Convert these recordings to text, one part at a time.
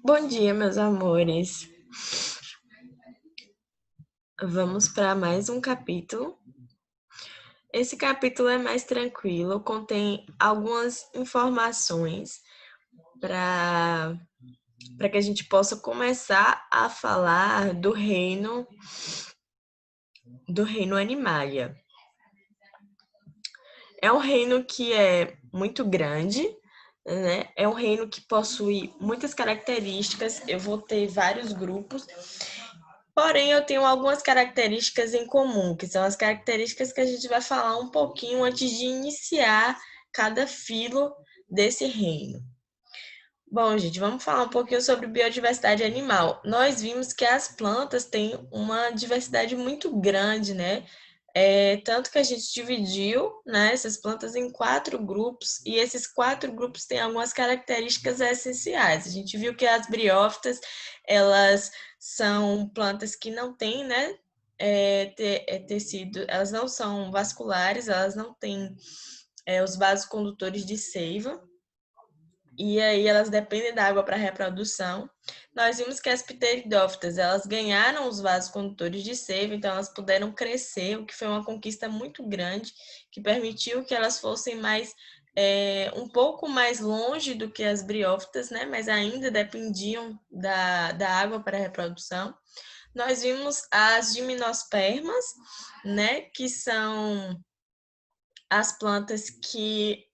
Bom dia, meus amores. Vamos para mais um capítulo. Esse capítulo é mais tranquilo, contém algumas informações para que a gente possa começar a falar do reino Animalia. É um reino que é muito grande, né? É um reino que possui muitas características. Eu vou ter vários grupos. Porém, eu tenho algumas características em comum, que são as características que a gente vai falar um pouquinho antes de iniciar cada filo desse reino. Bom, gente, vamos falar um pouquinho sobre biodiversidade animal. Nós vimos que as plantas têm uma diversidade muito grande, né? Tanto que a gente dividiu, né, essas plantas em 4 grupos, e esses 4 grupos têm algumas características essenciais. A gente viu que as briófitas, elas são plantas que não têm, né, tecido, elas não são vasculares, elas não têm os vasos condutores de seiva, e aí elas dependem da água para reprodução. Nós vimos que as pteridófitas, elas ganharam os vasos condutores de seiva, então elas puderam crescer, o que foi uma conquista muito grande, que permitiu que elas fossem um pouco mais longe do que as briófitas, né? Mas ainda dependiam da água para a reprodução. Nós vimos as gimnospermas, né? Que são as plantas que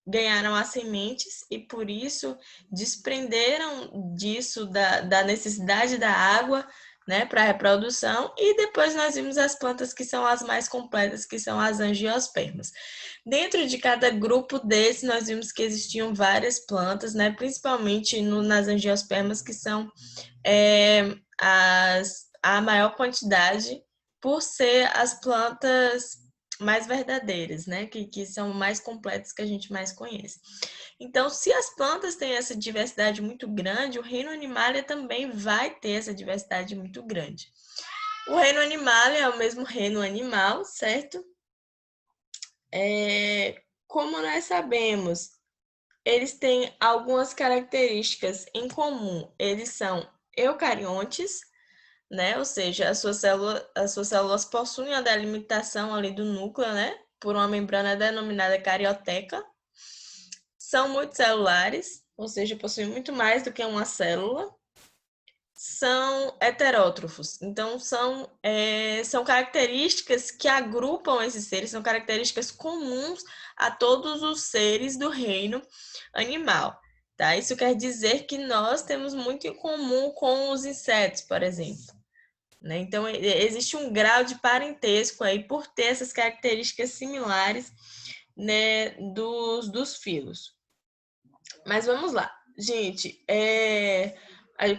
ganharam as sementes e por isso desprenderam disso da necessidade da água, né, para a reprodução. E depois nós vimos as plantas que são as mais completas, que são as angiospermas. Dentro de cada grupo desse, nós vimos que existiam várias plantas, né, principalmente nas angiospermas, que são a maior quantidade, por ser as plantas mais verdadeiras, né? Que são mais completas, que a gente mais conhece. Então, se as plantas têm essa diversidade muito grande, o reino Animalia também vai ter essa diversidade muito grande. O reino Animalia é o mesmo reino animal, certo? Como nós sabemos, eles têm algumas características em comum. Eles são eucariontes, né? Ou seja, as suas células possuem a delimitação ali do núcleo, né? Por uma membrana denominada carioteca. São multicelulares, ou seja, possuem muito mais do que uma célula. São heterótrofos, então são características que agrupam esses seres, são características comuns a todos os seres do reino animal. Tá? Isso quer dizer que nós temos muito em comum com os insetos, por exemplo. Né? Então, existe um grau de parentesco aí por ter essas características similares, né, dos filos. Mas vamos lá. Gente,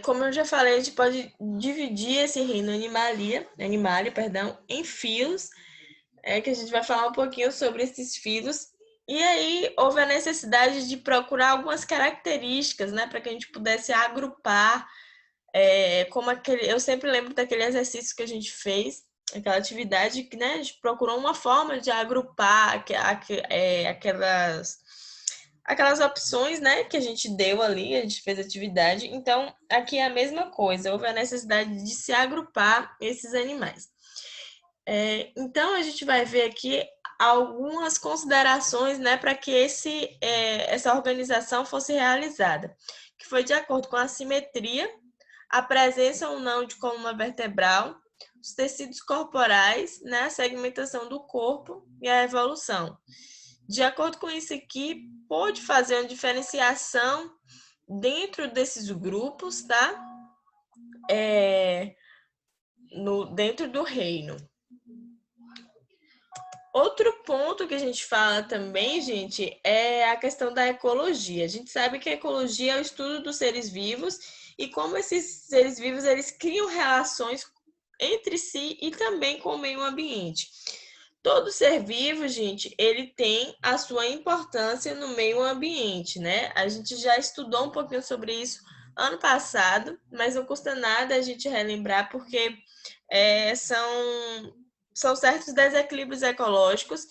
como eu já falei, a gente pode dividir esse reino animalia, perdão, em filos, que a gente vai falar um pouquinho sobre esses filos. E aí houve a necessidade de procurar algumas características, né, para que a gente pudesse agrupar, como eu sempre lembro daquele exercício que a gente fez, aquela atividade que, né, a gente procurou uma forma de agrupar aquelas opções, né, que a gente deu ali, a gente fez atividade. Então, aqui é a mesma coisa, houve a necessidade de se agrupar esses animais. Então, a gente vai ver aqui algumas considerações, né, para que essa organização fosse realizada, que foi de acordo com a simetria, a presença ou não de coluna vertebral, os tecidos corporais, né, a segmentação do corpo e a evolução. De acordo com isso aqui, pode fazer uma diferenciação dentro desses grupos, tá? Dentro do reino. Outro ponto que a gente fala também, gente, é a questão da ecologia. A gente sabe que a ecologia é o estudo dos seres vivos e como esses seres vivos eles criam relações entre si e também com o meio ambiente. Todo ser vivo, gente, ele tem a sua importância no meio ambiente, né? A gente já estudou um pouquinho sobre isso ano passado, mas não custa nada a gente relembrar, porque são certos desequilíbrios ecológicos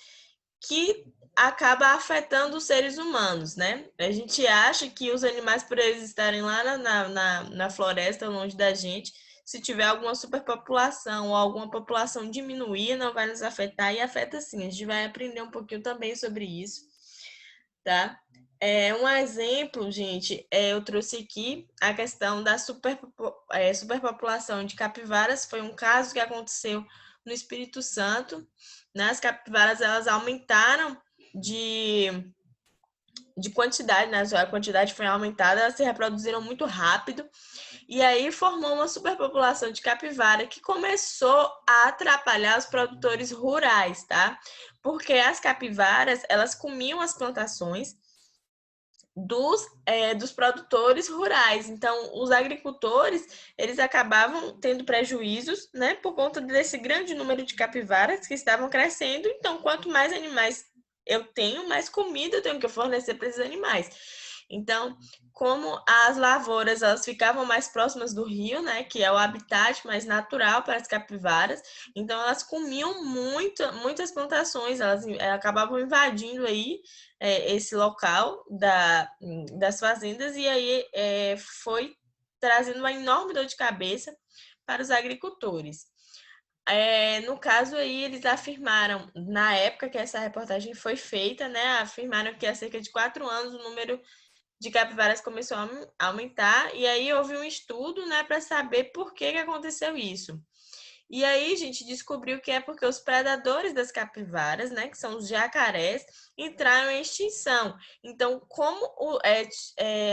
que acaba afetando os seres humanos, né? A gente acha que os animais, por eles estarem lá na floresta, longe da gente, se tiver alguma superpopulação ou alguma população diminuir, não vai nos afetar, e afeta sim. A gente vai aprender um pouquinho também sobre isso, tá? Um exemplo, gente, eu trouxe aqui a questão da superpopulação de capivaras. Foi um caso que aconteceu no Espírito Santo, né? As capivaras, elas aumentaram de quantidade, né? A quantidade foi aumentada, elas se reproduziram muito rápido, e aí formou uma superpopulação de capivara que começou a atrapalhar os produtores rurais, tá? Porque as capivaras, elas comiam as plantações dos produtores rurais. Então, os agricultores, eles acabavam tendo prejuízos, né, por conta desse grande número de capivaras que estavam crescendo. Então, quanto mais animais eu tenho, mais comida eu tenho que fornecer para esses animais. Então, como as lavouras, elas ficavam mais próximas do rio, né, que é o habitat mais natural para as capivaras, então elas comiam muitas plantações, elas acabavam invadindo aí esse local das fazendas, e aí foi trazendo uma enorme dor de cabeça para os agricultores. No caso aí, eles afirmaram, na época que essa reportagem foi feita, né, afirmaram que há cerca de 4 anos o número de capivaras começou a aumentar, e aí houve um estudo, né, para saber por que aconteceu isso. E aí, gente, descobriu que é porque os predadores das capivaras, né, que são os jacarés, entraram em extinção. Então, como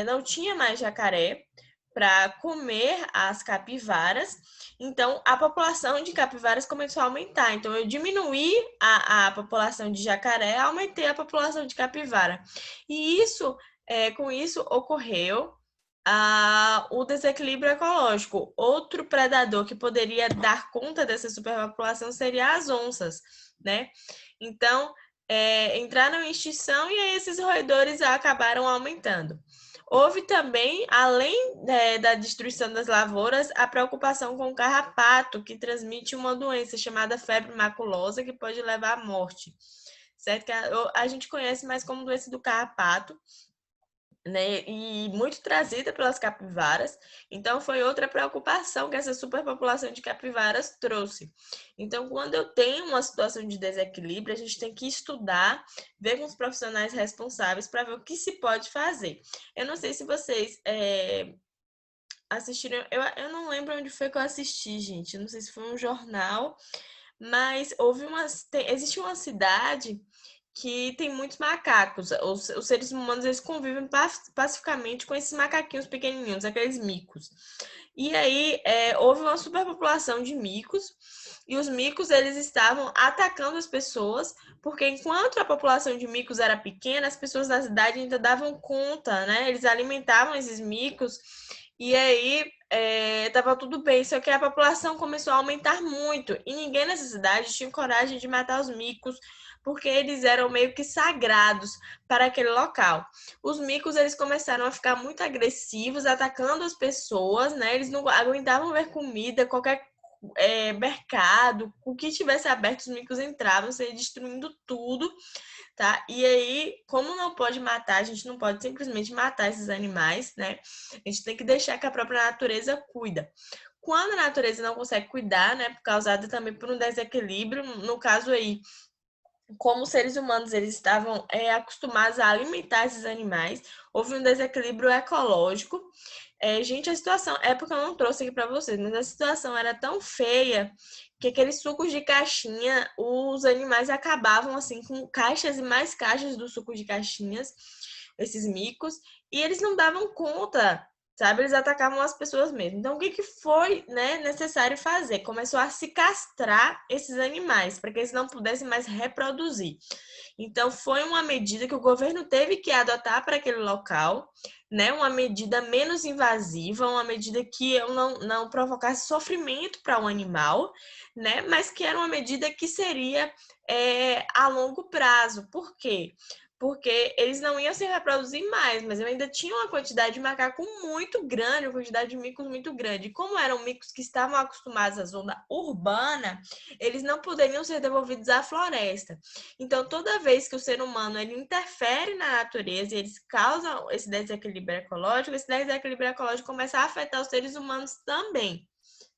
não tinha mais jacaré para comer as capivaras, então a população de capivaras começou a aumentar. Então, eu diminuí a população de jacaré, aumentei a população de capivara. E com isso ocorreu o desequilíbrio ecológico. Outro predador que poderia dar conta dessa superpopulação seria as onças, né? Então, entraram em extinção e aí esses roedores acabaram aumentando. Houve também, além da destruição das lavouras, a preocupação com o carrapato, que transmite uma doença chamada febre maculosa, que pode levar à morte, certo? Que a gente conhece mais como doença do carrapato, né, e muito trazida pelas capivaras. Então, foi outra preocupação que essa superpopulação de capivaras trouxe. Então, quando eu tenho uma situação de desequilíbrio, a gente tem que estudar, ver com os profissionais responsáveis para ver o que se pode fazer. Eu não sei se vocês assistiram, eu não lembro onde foi que eu assisti, gente. Eu não sei se foi um jornal, mas existe uma cidade que tem muitos macacos. Os seres humanos, eles convivem pacificamente com esses macaquinhos pequenininhos, aqueles micos. E aí houve uma superpopulação de micos, e os micos, eles estavam atacando as pessoas, porque enquanto a população de micos era pequena, as pessoas da cidade ainda davam conta, né? Eles alimentavam esses micos, e aí estava tudo bem, só que a população começou a aumentar muito, e ninguém nessa cidade tinha coragem de matar os micos, porque eles eram meio que sagrados para aquele local. Os micos, eles começaram a ficar muito agressivos, atacando as pessoas, né? Eles não aguentavam ver comida, qualquer mercado, o que tivesse aberto, os micos entravam, destruindo tudo, tá? E aí, como não pode matar, a gente não pode simplesmente matar esses animais, né? A gente tem que deixar que a própria natureza cuida. Quando a natureza não consegue cuidar, né, causada também por um desequilíbrio, no caso aí, como os seres humanos, eles estavam acostumados a alimentar esses animais, houve um desequilíbrio ecológico. Gente, a situação, é porque eu não trouxe aqui para vocês, mas a situação era tão feia que aqueles sucos de caixinha, os animais acabavam assim com caixas e mais caixas do suco de caixinhas, esses micos, e eles não davam conta, sabe? Eles atacavam as pessoas mesmo. Então, o que foi, né, necessário fazer? Começou a se castrar esses animais para que eles não pudessem mais reproduzir. Então, foi uma medida que o governo teve que adotar para aquele local, né? Uma medida menos invasiva, uma medida que não provocasse sofrimento para o animal, né? Mas que era uma medida que seria a longo prazo. Por quê? porque eles não iam se reproduzir mais, mas eu ainda tinha uma quantidade de macaco muito grande, uma quantidade de micos muito grande. E como eram micos que estavam acostumados à zona urbana, eles não poderiam ser devolvidos à floresta. Então, toda vez que o ser humano ele interfere na natureza e eles causam esse desequilíbrio ecológico, esse desequilíbrio ecológico começa a afetar os seres humanos também,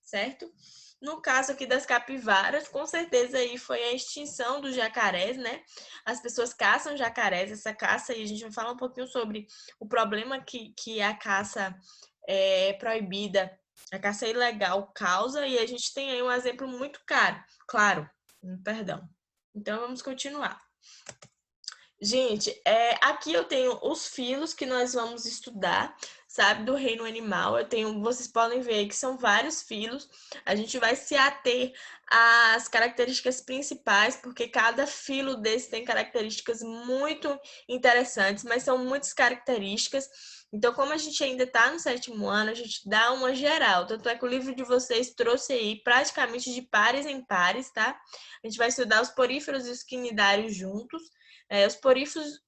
certo? No caso aqui das capivaras, com certeza aí foi a extinção dos jacarés, né? As pessoas caçam jacarés, essa caça, e a gente vai falar um pouquinho sobre o problema que a caça proibida, a caça ilegal causa, e a gente tem aí um exemplo muito claro, perdão. Então, vamos continuar. Gente, aqui eu tenho os filos que nós vamos estudar, sabe, do reino animal. Vocês podem ver que são vários filos. A gente vai se ater às características principais, porque cada filo desse tem características muito interessantes, mas são muitas características. Então, como a gente ainda está no 7º ano, a gente dá uma geral. Tanto é que o livro de vocês trouxe aí praticamente de pares em pares, tá? A gente vai estudar os poríferos e os quinidários juntos.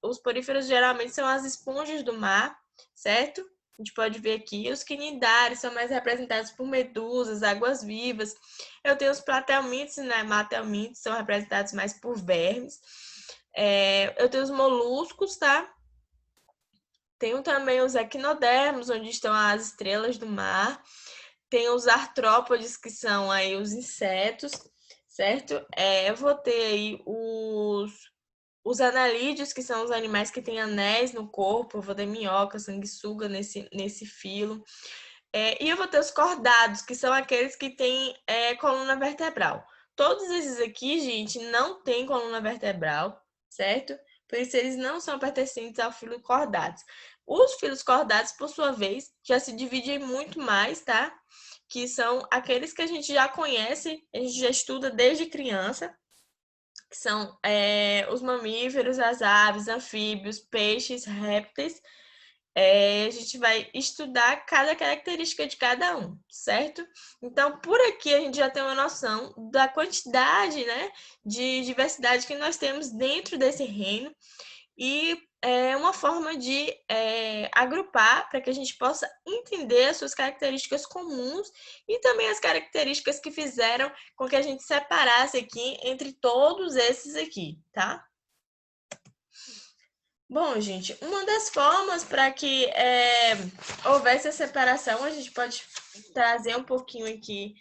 Os poríferos geralmente são as esponjas do mar, certo? A gente pode ver aqui. Os quinidários são mais representados por medusas, águas-vivas. Eu tenho os platelmintos, né? Matelmintos são representados mais por vermes. Eu tenho os moluscos, tá? Tenho também os equinodermos, onde estão as estrelas do mar. Tem os artrópodes, que são aí os insetos, certo? Eu vou ter aí os anelídeos, que são os animais que têm anéis no corpo. Eu vou ter minhoca, sanguessuga nesse filo. E eu vou ter os cordados, que são aqueles que têm coluna vertebral. Todos esses aqui, gente, não têm coluna vertebral, certo? Por isso, eles não são pertencentes ao filo cordados. Os filos cordados, por sua vez, já se dividem muito mais, tá? Que são aqueles que a gente já conhece, a gente já estuda desde criança, que são os mamíferos, as aves, anfíbios, peixes, répteis. A gente vai estudar cada característica de cada um, certo? Então, por aqui a gente já tem uma noção da quantidade, né, de diversidade que nós temos dentro desse reino e uma forma de agrupar para que a gente possa entender as suas características comuns e também as características que fizeram com que a gente separasse aqui entre todos esses aqui, tá? Bom, gente, uma das formas para que houvesse a separação, a gente pode trazer um pouquinho aqui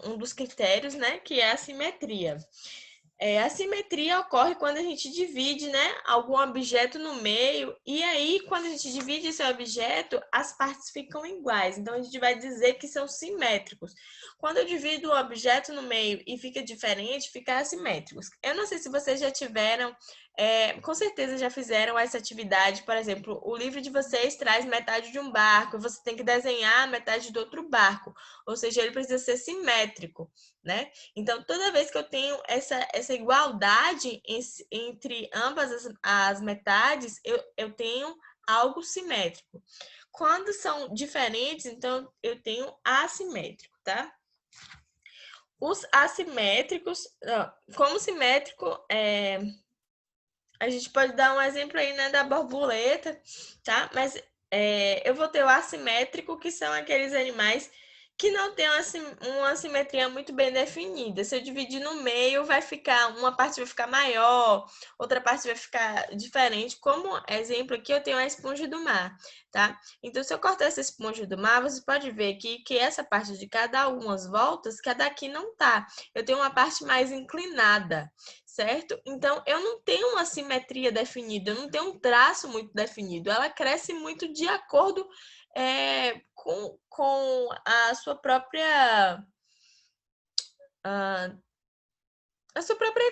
um dos critérios, né, que é a simetria. A simetria ocorre quando a gente divide, né, algum objeto no meio, e aí, quando a gente divide esse objeto, as partes ficam iguais. Então, a gente vai dizer que são simétricos. Quando eu divido o objeto no meio e fica diferente, fica assimétricos. Eu não sei se vocês já tiveram, com certeza já fizeram essa atividade. Por exemplo, o livro de vocês traz metade de um barco, e você tem que desenhar metade do outro barco. Ou seja, ele precisa ser simétrico, né? Então, toda vez que eu tenho essa igualdade entre ambas as metades, eu tenho algo simétrico. Quando são diferentes, então eu tenho assimétrico, tá? Os assimétricos, como simétrico, a gente pode dar um exemplo aí, né, da borboleta, tá? Mas eu vou ter o assimétrico, que são aqueles animais que não tem uma simetria muito bem definida. Se eu dividir no meio, uma parte vai ficar maior, outra parte vai ficar diferente. Como exemplo aqui, eu tenho a esponja do mar, tá? Então, se eu cortar essa esponja do mar, você pode ver aqui que essa parte de cada algumas voltas, que a daqui não tá. Eu tenho uma parte mais inclinada, certo? Então, eu não tenho uma simetria definida, eu não tenho um traço muito definido. Ela cresce muito de acordo com a sua própria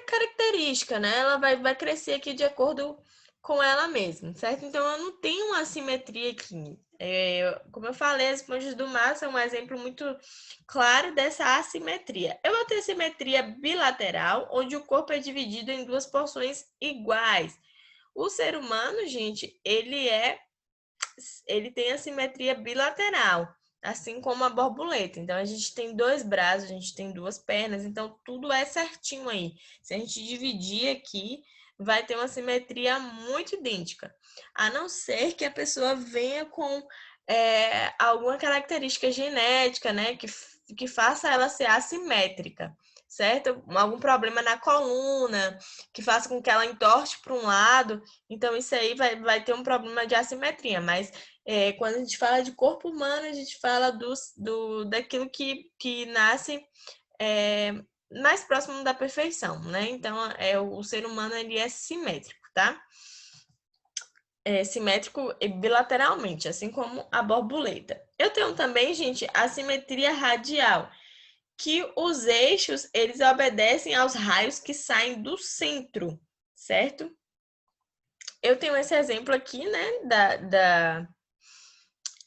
característica, né? Ela vai crescer aqui de acordo com ela mesma, certo? Então, eu não tenho uma simetria aqui. Como eu falei, as esponjas do mar são um exemplo muito claro dessa assimetria. Eu vou ter simetria bilateral, onde o corpo é dividido em duas porções iguais. O ser humano, gente, ele tem a simetria bilateral, assim como a borboleta. Então, a gente tem 2 braços, a gente tem 2 pernas, então tudo é certinho aí. Se a gente dividir aqui, vai ter uma simetria muito idêntica, a não ser que a pessoa venha com alguma característica genética, né, que faça ela ser assimétrica, certo? Algum problema na coluna, que faça com que ela entorte para um lado, então isso aí vai ter um problema de assimetria, mas quando a gente fala de corpo humano, a gente fala daquilo que nasce mais próximo da perfeição, né? Então, o ser humano ele é simétrico, tá? É simétrico bilateralmente, assim como a borboleta. Eu tenho também, gente, a simetria radial, que os eixos, eles obedecem aos raios que saem do centro, certo? Eu tenho esse exemplo aqui, né,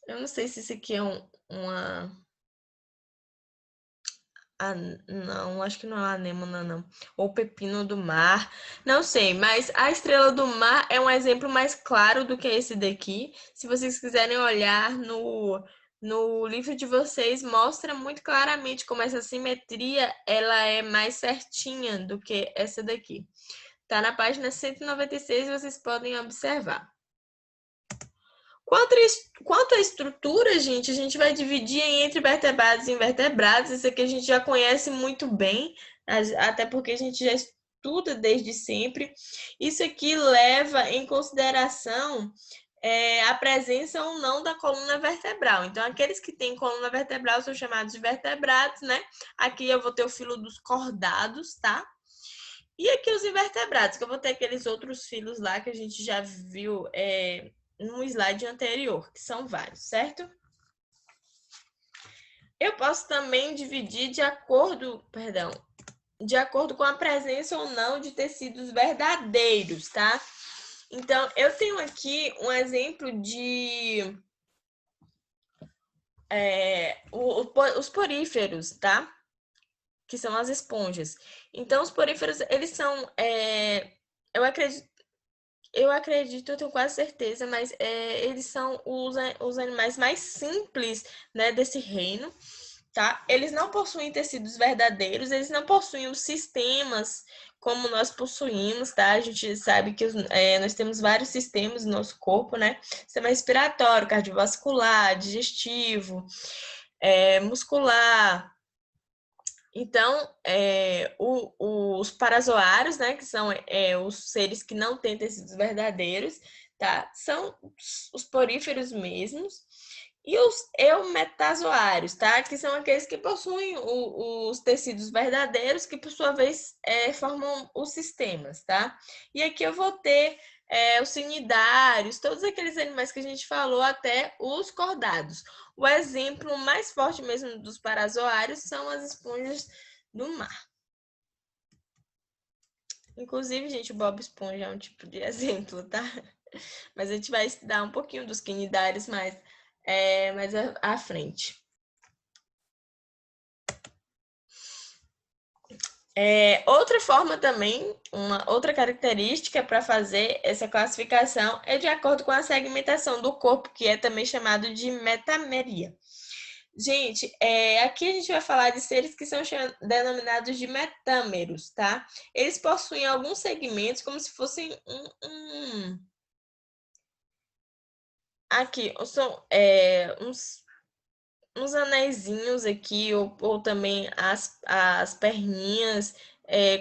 eu não sei se isso aqui é uma... não, acho que não é a anêmona, não. Ou pepino do mar. Não sei, mas a estrela do mar é um exemplo mais claro do que esse daqui. Se vocês quiserem olhar no livro de vocês, mostra muito claramente como essa simetria ela é mais certinha do que essa daqui. Tá na página 196, vocês podem observar. Quanto à estrutura, gente, a gente vai dividir entre vertebrados e invertebrados. Isso aqui a gente já conhece muito bem, até porque a gente já estuda desde sempre. Isso aqui leva em consideração a presença ou não da coluna vertebral. Então, aqueles que têm coluna vertebral são chamados de vertebrados, né? Aqui eu vou ter o filo dos cordados, tá? E aqui os invertebrados, que eu vou ter aqueles outros filos lá que a gente já viu no slide anterior, que são vários, certo? Eu posso também dividir de acordo com a presença ou não de tecidos verdadeiros, tá? Então, eu tenho aqui um exemplo de os poríferos, tá? Que são as esponjas. Então, os poríferos, eles são... eu acredito, eu tenho quase certeza, mas eles são os animais mais simples, né, desse reino, tá? Eles não possuem tecidos verdadeiros, eles não possuem os sistemas como nós possuímos, tá? A gente sabe que nós temos vários sistemas no nosso corpo, né? Sistema respiratório, cardiovascular, digestivo, muscular. Então, os parazoários, né, que são os seres que não têm tecidos verdadeiros, tá? São os poríferos mesmos. E os eumetazoários, tá? Que são aqueles que possuem os tecidos verdadeiros, que por sua vez formam os sistemas, tá? E aqui eu vou ter os cnidários, todos aqueles animais que a gente falou, até os cordados. O exemplo mais forte mesmo dos parazoários são as esponjas do mar. Inclusive, gente, o Bob Esponja é um tipo de exemplo, tá? Mas a gente vai estudar um pouquinho dos cnidários mais à frente. Outra forma também, uma outra característica para fazer essa classificação é de acordo com a segmentação do corpo, que é também chamado de metameria. Gente, aqui a gente vai falar de seres que são denominados de metâmeros, tá? Eles possuem alguns segmentos como se fossem aqui, são uns anéisinhos aqui, ou também as perninhas.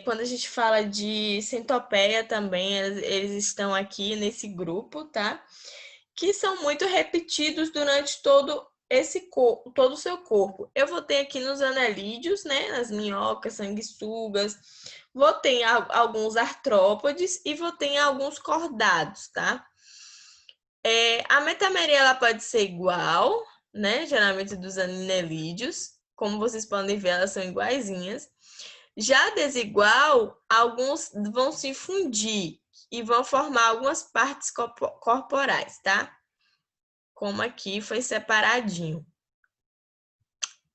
Quando a gente fala de centopeia também, eles estão aqui nesse grupo, tá? Que são muito repetidos durante todo o seu corpo. Eu vou ter aqui nos anelídeos, né, nas minhocas, sanguessugas, vou ter alguns artrópodes e vou ter alguns cordados, tá? A metameria ela pode ser igual, né, geralmente dos anelídeos, como vocês podem ver, elas são iguaizinhas. Já desigual, alguns vão se fundir e vão formar algumas partes corporais, tá? Como aqui foi separadinho.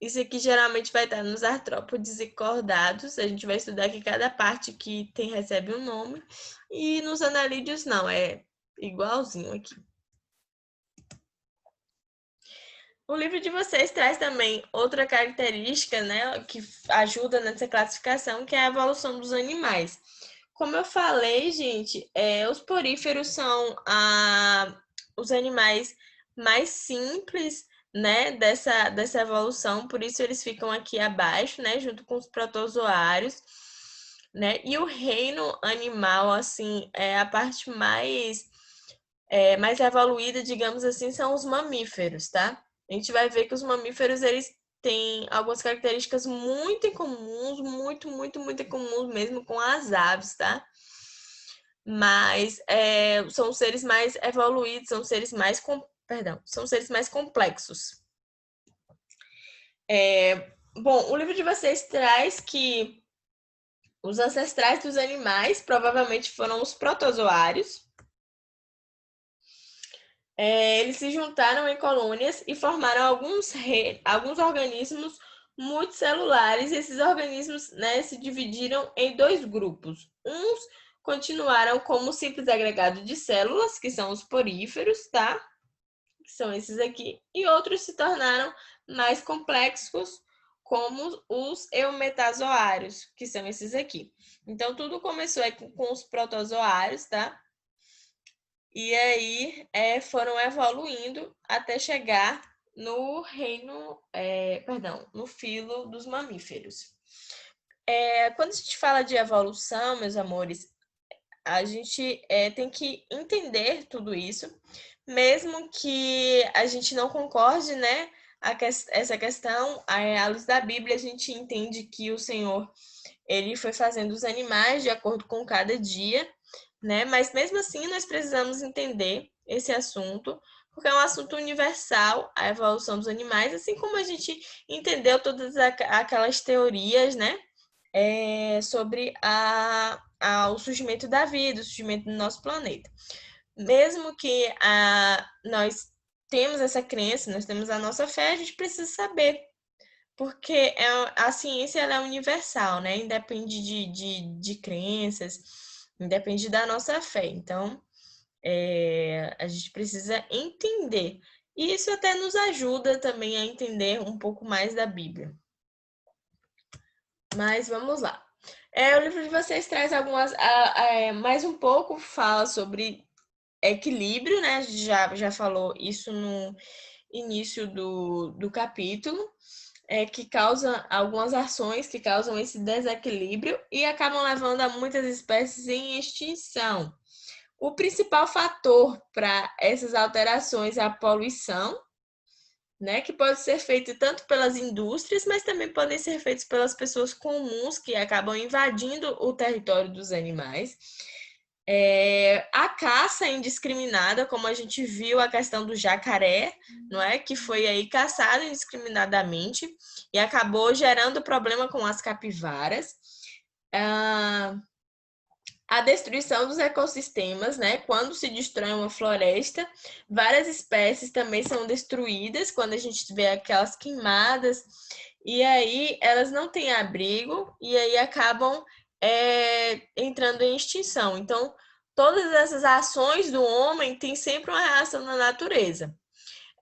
Isso aqui geralmente vai estar nos artrópodes e cordados. A gente vai estudar que cada parte que recebe um nome. E nos anelídeos não, é igualzinho aqui. O livro de vocês traz também outra característica, né, que ajuda nessa classificação, que é a evolução dos animais. Como eu falei, gente, os poríferos são os animais mais simples, né, dessa evolução, por isso eles ficam aqui abaixo, né, junto com os protozoários, né, e o reino animal, assim, é a parte mais evoluída, digamos assim, são os mamíferos, tá? A gente vai ver que os mamíferos, eles têm algumas características muito incomuns, muito incomuns mesmo com as aves, tá? Mas são seres mais evoluídos, são seres mais, são seres mais complexos. Bom, o livro de vocês traz que os ancestrais dos animais provavelmente foram os protozoários. Eles se juntaram em colônias e formaram alguns organismos multicelulares. Esses organismos, né, se dividiram em dois grupos. Uns continuaram como simples agregado de células, que são os poríferos, tá? Que são esses aqui. E outros se tornaram mais complexos, como os eumetazoários, que são esses aqui. Então, tudo começou com os protozoários, tá? E aí foram evoluindo até chegar no reino, no filo dos mamíferos. Quando a gente fala de evolução, meus amores, a gente tem que entender tudo isso, mesmo que a gente não concorde, né? Essa questão, à luz da Bíblia, a gente entende que o Senhor ele foi fazendo os animais de acordo com cada dia, né? Mas mesmo assim, nós precisamos entender esse assunto, porque é um assunto universal, a evolução dos animais, assim como a gente entendeu todas aquelas teorias, né? Sobre o surgimento da vida, o surgimento do nosso planeta. Mesmo que nós temos essa crença, nós temos a nossa fé, a gente precisa saber, porque a ciência ela é universal, né? Independe de crenças, independe da nossa fé. Então, a gente precisa entender. E isso até nos ajuda também a entender um pouco mais da Bíblia. Mas vamos lá. O livro de vocês traz mais um pouco, fala sobre equilíbrio, né? A gente já falou isso no início do capítulo. Que causam algumas ações que causam esse desequilíbrio e acabam levando a muitas espécies em extinção. O principal fator para essas alterações é a poluição, né, que pode ser feito tanto pelas indústrias, mas também podem ser feitos pelas pessoas comuns que acabam invadindo o território dos animais. A caça indiscriminada, como a gente viu a questão do jacaré, não é, que foi aí caçado indiscriminadamente e acabou gerando problema com as capivaras. A destruição dos ecossistemas, né? Quando se destrói uma floresta, várias espécies também são destruídas quando a gente vê aquelas queimadas, e aí elas não têm abrigo e aí acabam entrando em extinção. Então, todas essas ações do homem têm sempre uma reação na natureza.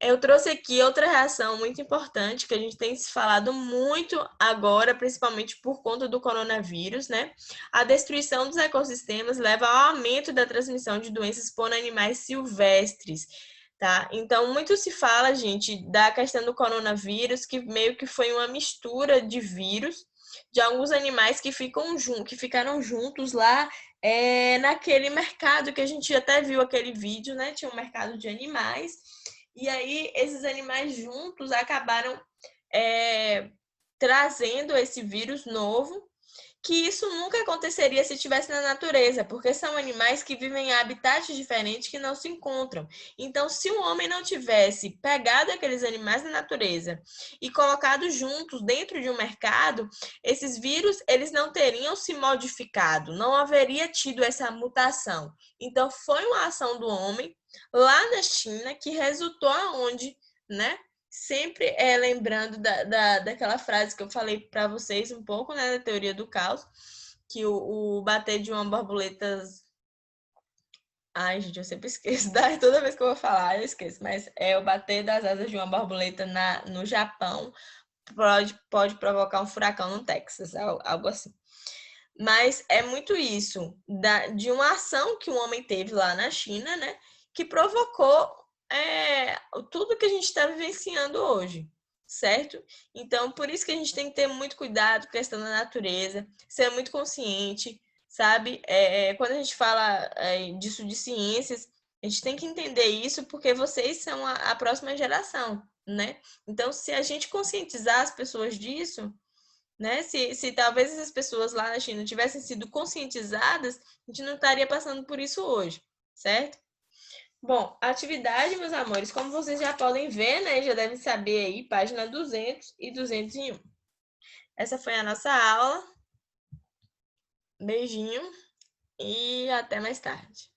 Eu trouxe aqui outra reação muito importante que a gente tem se falado muito agora, principalmente por conta do coronavírus, né? A destruição dos ecossistemas leva ao aumento da transmissão de doenças por animais silvestres, tá? Então, muito se fala, gente, da questão do coronavírus, que meio que foi uma mistura de vírus de alguns animais que ficaram juntos lá naquele mercado que a gente até viu aquele vídeo, né? Tinha um mercado de animais. E aí, esses animais juntos acabaram trazendo esse vírus novo, que isso nunca aconteceria se estivesse na natureza, porque são animais que vivem em habitats diferentes que não se encontram. Então, se o homem não tivesse pegado aqueles animais na natureza e colocado juntos dentro de um mercado, esses vírus eles não teriam se modificado, não haveria tido essa mutação. Então, foi uma ação do homem lá na China que resultou aonde, né? Sempre lembrando daquela frase que eu falei para vocês um pouco, né, da teoria do caos, que o bater de uma borboleta... Ai, gente, eu sempre esqueço. Toda vez que eu vou falar, eu esqueço. Mas o bater das asas de uma borboleta no Japão pode provocar um furacão no Texas, algo assim. Mas é muito isso, de uma ação que um homem teve lá na China, né, que provocou tudo que a gente está vivenciando hoje, certo? Então, por isso que a gente tem que ter muito cuidado com a questão da natureza, ser muito consciente, sabe? Quando a gente fala disso de ciências, a gente tem que entender isso porque vocês são a próxima geração, né? Então, se a gente conscientizar as pessoas disso, né? Se talvez essas pessoas lá na China tivessem sido conscientizadas, a gente não estaria passando por isso hoje, certo? Bom, atividade, meus amores, como vocês já podem ver, né? Já devem saber aí, página 200 e 201. Essa foi a nossa aula. Beijinho e até mais tarde.